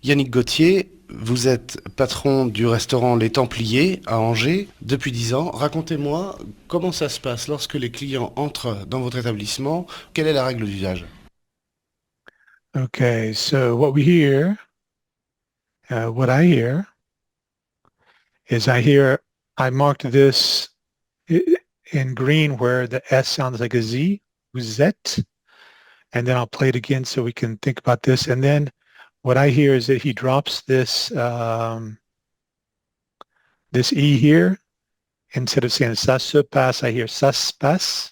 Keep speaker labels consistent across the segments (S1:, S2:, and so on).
S1: Yannick Gauthier, vous êtes patron du restaurant Les Templiers à Angers depuis 10 ans. Racontez-moi comment ça se passe lorsque les clients entrent dans votre établissement. Quelle est la règle d'usage?
S2: Okay, so what I hear is I marked this in green where the S sounds like a Z, zet, and then I'll play it again so we can think about this. And then what I hear is that he drops this E here. Instead of saying ça se passe, I hear ça se passe.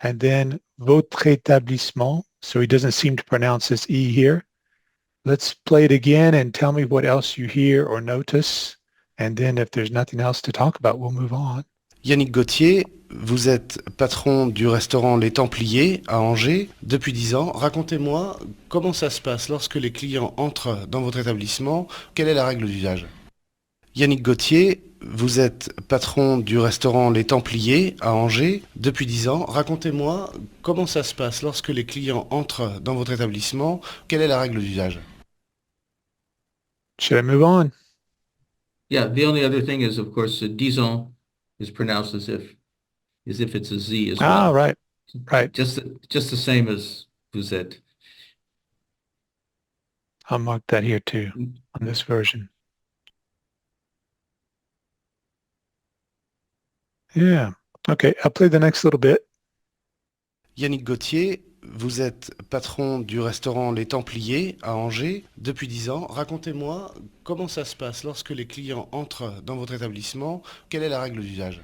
S2: And then votre établissement. So he doesn't seem to pronounce this E here. Let's play it again and tell me what else you hear or notice. And then if there's nothing else to talk about, we'll move on.
S1: Yannick Gauthier, vous êtes patron du restaurant Les Templiers à Angers depuis 10 ans. Racontez-moi comment ça se passe lorsque les clients entrent dans votre établissement. Quelle est la règle d'usage? Yannick Gauthier, vous êtes patron du restaurant Les Templiers à Angers depuis 10 ans. Racontez-moi comment ça se passe lorsque les clients entrent dans votre établissement. Quelle est la règle d'usage?
S2: Should I move on?
S3: Yeah, the only other thing is, of course, disons is pronounced as if it's a Z as
S2: Ah,
S3: well.
S2: right, right.
S3: Just the same as vous êtes.
S2: I'll mark that here too on this version. Yeah. Okay, I'll play the next little bit.
S1: Yannick Gauthier, vous êtes patron du restaurant Les Templiers à Angers depuis 10 ans. Racontez-moi comment ça se passe lorsque les clients entrent dans votre établissement. Quelle est la règle d'usage?